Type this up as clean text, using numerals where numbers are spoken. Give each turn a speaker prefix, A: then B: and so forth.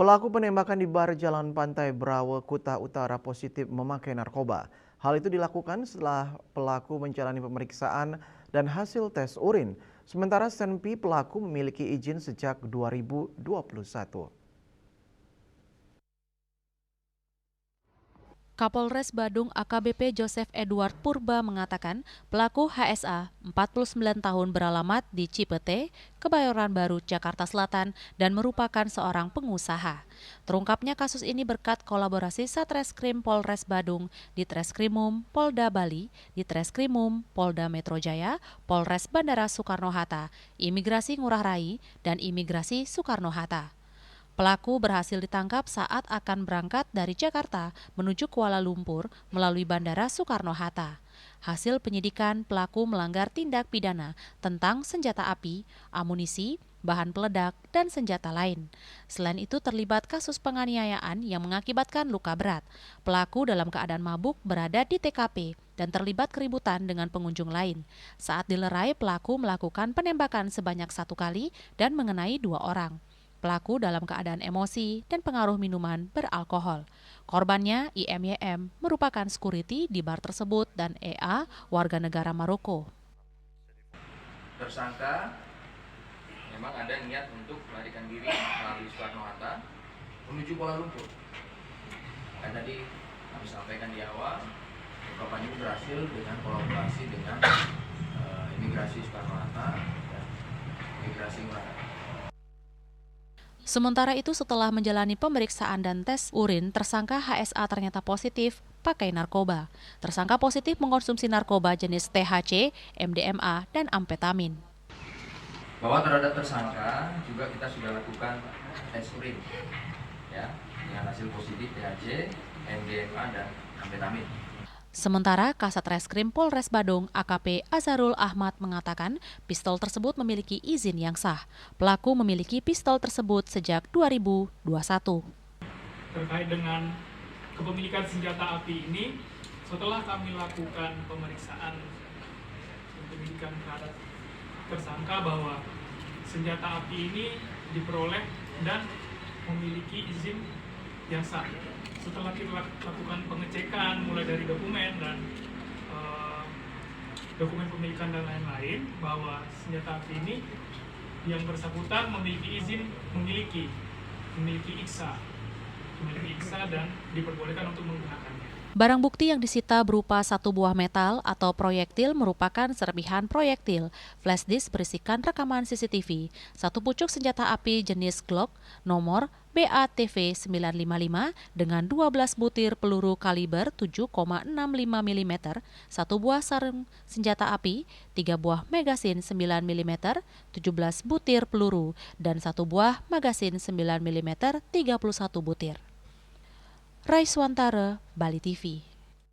A: Pelaku penembakan di bar Jalan Pantai Brawe, Kuta Utara positif memakai narkoba. Hal itu dilakukan setelah pelaku menjalani pemeriksaan dan hasil tes urin. Sementara Senpi pelaku memiliki izin sejak 2021.
B: Kapolres Badung AKBP Joseph Edward Purba mengatakan pelaku HSA 49 tahun beralamat di Cipete, Kebayoran Baru, Jakarta Selatan dan merupakan seorang pengusaha. Terungkapnya kasus ini berkat kolaborasi Satreskrim Polres Badung, Ditreskrimum Polda Bali, Ditreskrimum Polda Metro Jaya, Polres Bandara Soekarno-Hatta, Imigrasi Ngurah Rai, dan Imigrasi Soekarno-Hatta. Pelaku berhasil ditangkap saat akan berangkat dari Jakarta menuju Kuala Lumpur melalui Bandara Soekarno-Hatta. Hasil penyidikan, pelaku melanggar tindak pidana tentang senjata api, amunisi, bahan peledak, dan senjata lain. Selain itu terlibat kasus penganiayaan yang mengakibatkan luka berat. Pelaku dalam keadaan mabuk berada di TKP dan terlibat keributan dengan pengunjung lain. Saat dilerai, pelaku melakukan penembakan sebanyak 1 kali dan mengenai 2 orang. Pelaku dalam keadaan emosi dan pengaruh minuman beralkohol. Korbannya IMYM merupakan security di bar tersebut dan EA warga negara Maroko.
C: Tersangka memang ada niat untuk melarikan diri melalui Soekarno-Hatta menuju Kuala Lumpur. Dan tadi kami sampaikan di awal, ungkapan ini berhasil dengan kolaborasi dengan Imigrasi Soekarno-Hatta dan Imigrasi Ngurah Rai.
B: Sementara itu setelah menjalani pemeriksaan dan tes urin, tersangka HSA ternyata positif pakai narkoba. Tersangka positif mengkonsumsi narkoba jenis THC, MDMA, dan amfetamin.
C: Bahwa terhadap tersangka juga kita sudah lakukan tes urin, ya, dengan hasil positif THC, MDMA, dan amfetamin.
B: Sementara Kasat Reskrim Polres Badung AKP Azharul Ahmad mengatakan pistol tersebut memiliki izin yang sah. Pelaku memiliki pistol tersebut sejak 2021.
D: Terkait dengan kepemilikan senjata api ini, setelah kami lakukan pemeriksaan penyidikan terhadap tersangka bahwa senjata api ini diperoleh dan memiliki izin yang sah. Setelah kita lakukan pengecekan mulai dari dokumen dan dokumen pemilikan dan lain-lain, bahwa senjata api ini yang bersangkutan memiliki izin memiliki IKSA dan diperbolehkan untuk menggunakannya.
B: Barang bukti yang disita berupa 1 buah metal atau proyektil merupakan serpihan proyektil, flash disk berisikan rekaman CCTV, 1 pucuk senjata api jenis Glock nomor BATV 955 dengan 12 butir peluru kaliber 7,65 mm, 1 buah sarung senjata api, 3 buah magasin 9 mm, 17 butir peluru, dan 1 buah magasin 9 mm 31 butir. Raiswantara, Bali TV.